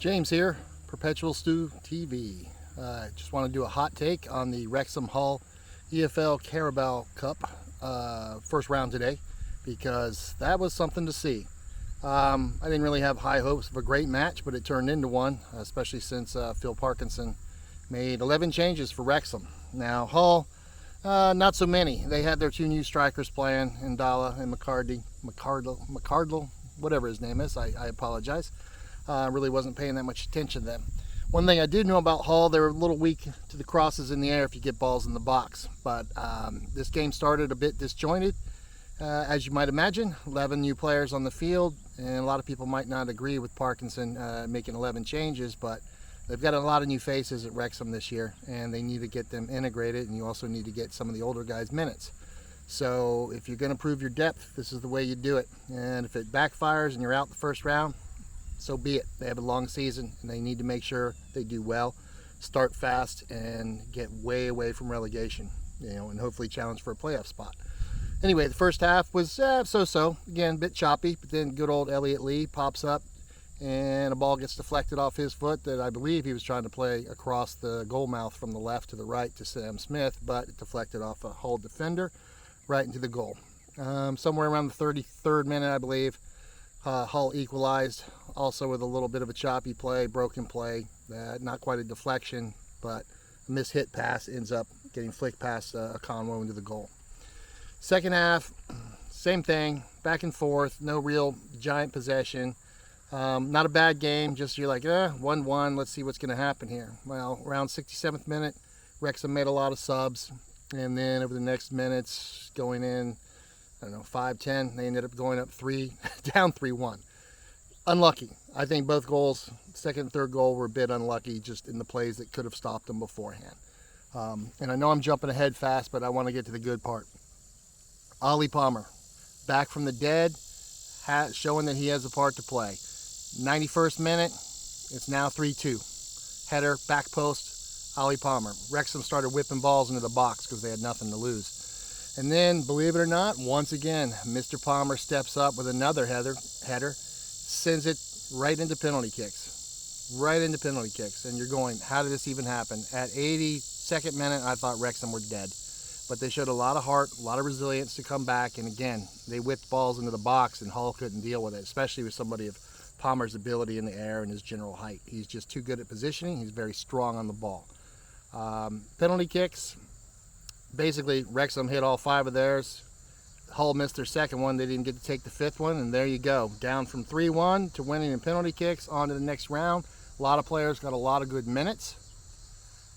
James here, Perpetual Stew TV. Just want to do a hot take on the Wrexham Hull EFL Carabao Cup first round today, because that was something to see. I didn't really have high hopes of a great match, but it turned into one, especially since Phil Parkinson made 11 changes for Wrexham. Now Hull, not so many. They had their two new strikers playing, Ndala and McCardle, whatever his name is. I apologize. Really wasn't paying that much attention to them. One thing I did know about Hull, they're a little weak to the crosses in the air if you get balls in the box. But this game started a bit disjointed, as you might imagine. 11 new players on the field, and a lot of people might not agree with Parkinson making 11 changes, but they've got a lot of new faces at Wrexham this year, and they need to get them integrated, and you also need to get some of the older guys minutes. So if you're going to prove your depth, this is the way you do it. And if it backfires and you're out the first round, so be it. They have a long season, and they need to make sure they do well, start fast, and get way away from relegation, and hopefully challenge for a playoff spot. Anyway, the first half was so-so. Again, a bit choppy, but then good old Elliot Lee pops up, and a ball gets deflected off his foot that I believe he was trying to play across the goal mouth from the left to the right to Sam Smith, but it deflected off a Hull defender right into the goal. Somewhere around the 33rd minute, I believe, Hull equalized, also with a little bit of a choppy play, broken play, not quite a deflection, but a mishit pass ends up getting flicked past a Conwo into the goal. Second half, same thing, back and forth, no real giant possession. Not a bad game, just you're like, 1-1, let's see what's going to happen here. Well, around 67th minute, Wrexham made a lot of subs, and then over the next minutes, going in, 5-10, they ended up going up down 3-1. Unlucky. I think both goals, second and third goal, were a bit unlucky just in the plays that could have stopped them beforehand. And I know I'm jumping ahead fast, but I want to get to the good part. Ollie Palmer, back from the dead, showing that he has a part to play. 91st minute, it's now 3-2. Header, back post, Ollie Palmer. Wrexham started whipping balls into the box because they had nothing to lose. And then, believe it or not, once again, Mr. Palmer steps up with another header, sends it right into penalty kicks. And you're going, how did this even happen? At 82nd minute, I thought Wrexham were dead. But they showed a lot of heart, a lot of resilience to come back. And again, they whipped balls into the box, and Hull couldn't deal with it, especially with somebody of Palmer's ability in the air and his general height. He's just too good at positioning. He's very strong on the ball. Penalty kicks. Basically, Wrexham hit all 5 of theirs. Hull missed their second one. They didn't get to take the 5th one, and there you go. Down from 3-1 to winning in penalty kicks, on to the next round. A lot of players got a lot of good minutes,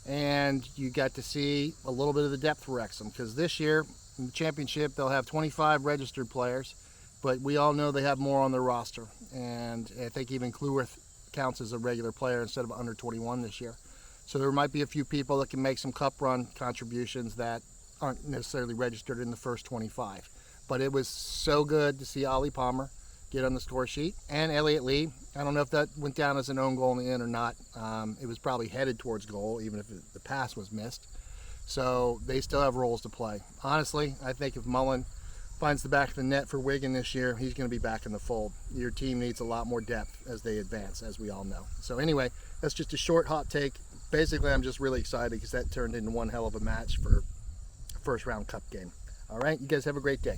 and you got to see a little bit of the depth for Wrexham, because this year in the championship they'll have 25 registered players, but we all know they have more on their roster, and I think even Cleworth counts as a regular player instead of under 21 this year. So there might be a few people that can make some cup run contributions that aren't necessarily registered in the first 25. But it was so good to see Ollie Palmer get on the score sheet, and Elliot Lee. I don't know if that went down as an own goal in the end or not. It was probably headed towards goal, even if the pass was missed. So they still have roles to play. Honestly, I think if Mullen finds the back of the net for Wigan this year, he's going to be back in the fold. Your team needs a lot more depth as they advance, as we all know. So anyway, that's just a short hot take. Basically, I'm just really excited because that turned into one hell of a match for a first round cup game. All right, you guys have a great day.